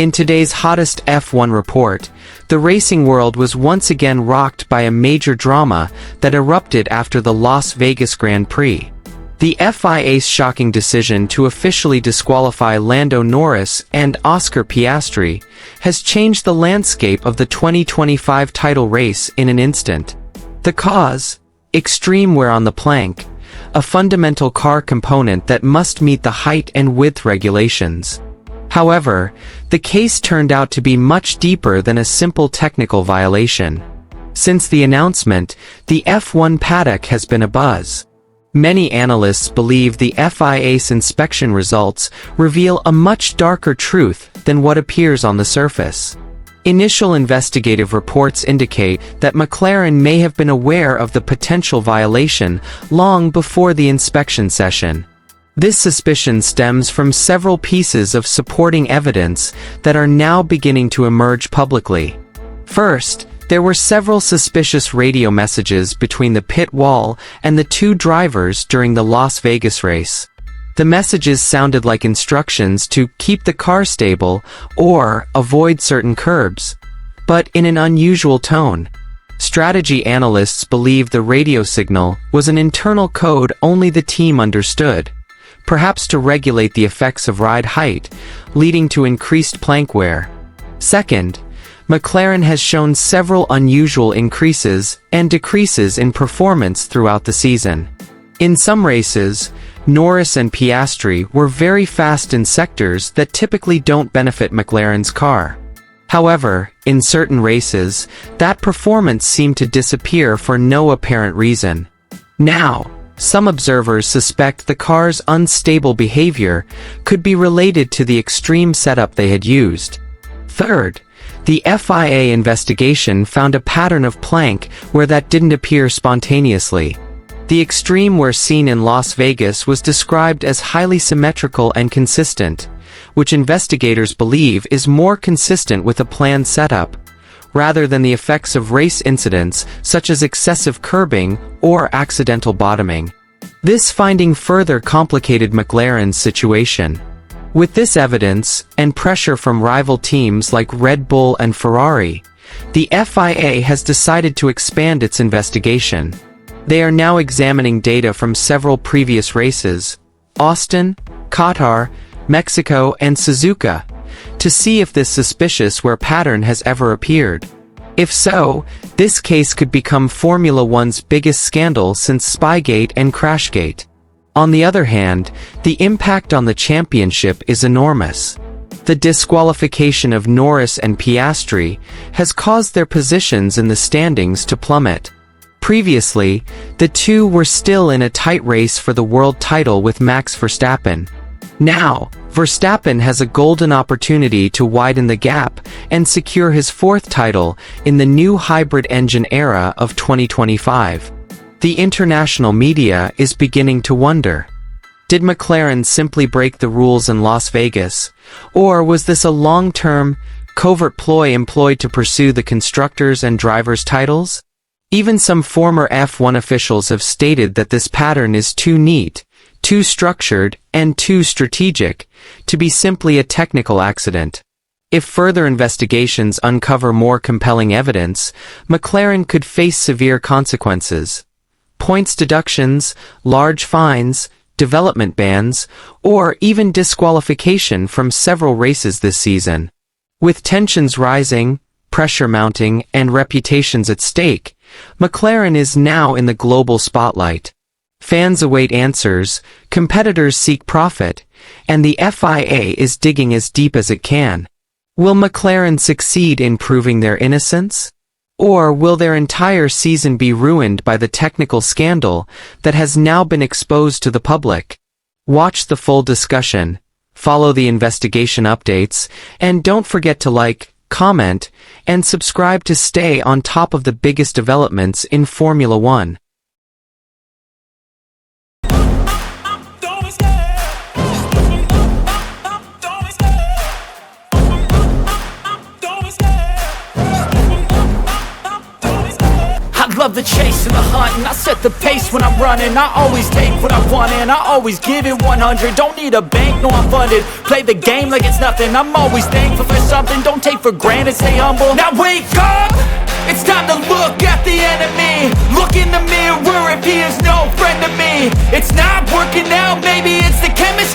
In today's hottest F1 report, the racing world was once again rocked by a major drama that erupted after the Las Vegas Grand Prix. The FIA's shocking decision to officially disqualify Lando Norris and Oscar Piastri has changed the landscape of the 2025 title race in an instant. The cause? Extreme wear on the plank, a fundamental car component that must meet the height and width regulations. However, the case turned out to be much deeper than a simple technical violation. Since the announcement, the F1 paddock has been abuzz. Many analysts believe the FIA's inspection results reveal a much darker truth than what appears on the surface. Initial investigative reports indicate that McLaren may have been aware of the potential violation long before the inspection session. This suspicion stems from several pieces of supporting evidence that are now beginning to emerge publicly. First, there were several suspicious radio messages between the pit wall and the two drivers during the Las Vegas race. The messages sounded like instructions to keep the car stable or avoid certain curbs, but in an unusual tone. Strategy analysts believe the radio signal was an internal code only the team understood, perhaps to regulate the effects of ride height, leading to increased plank wear. Second, McLaren has shown several unusual increases and decreases in performance throughout the season. In some races, Norris and Piastri were very fast in sectors that typically don't benefit McLaren's car. However, in certain races, that performance seemed to disappear for no apparent reason. Now, some observers suspect the car's unstable behavior could be related to the extreme setup they had used. Third, the FIA investigation found a pattern of plank where that didn't appear spontaneously. The extreme wear seen in Las Vegas was described as highly symmetrical and consistent, which investigators believe is more consistent with a planned setup, rather than the effects of race incidents such as excessive curbing or accidental bottoming. This finding further complicated McLaren's situation. With this evidence, and pressure from rival teams like Red Bull and Ferrari, the FIA has decided to expand its investigation. They are now examining data from several previous races, Austin, Qatar, Mexico, and Suzuka, to see if this suspicious wear pattern has ever appeared. If so, this case could become Formula One's biggest scandal since Spygate and Crashgate. On the other hand, the impact on the championship is enormous. The disqualification of Norris and Piastri has caused their positions in the standings to plummet. Previously, the two were still in a tight race for the world title with Max Verstappen. Now, Verstappen has a golden opportunity to widen the gap and secure his fourth title in the new hybrid engine era of 2025. The international media is beginning to wonder. Did McLaren simply break the rules in Las Vegas, or was this a long-term, covert ploy employed to pursue the constructors' and drivers' titles? Even some former F1 officials have stated that this pattern is too neat, too structured, and too strategic to be simply a technical accident. If further investigations uncover more compelling evidence, McLaren could face severe consequences. Points deductions, large fines, development bans, or even disqualification from several races this season. With tensions rising, pressure mounting, and reputations at stake, McLaren is now in the global spotlight. Fans await answers, competitors seek profit, and the FIA is digging as deep as it can. Will McLaren succeed in proving their innocence? Or will their entire season be ruined by the technical scandal that has now been exposed to the public? Watch the full discussion, follow the investigation updates, and don't forget to like, comment, and subscribe to stay on top of the biggest developments in Formula One. I love love the chase and the hunt, and I set the pace when I'm running. I always take what I want and I always give it 100. Don't need a bank, no I'm funded. Play the game like it's nothing. I'm always thankful for something. Don't take for granted, stay humble. Now wake up! It's time to look at the enemy. Look in the mirror if he is no friend to me. It's not working out, maybe it's the chemistry.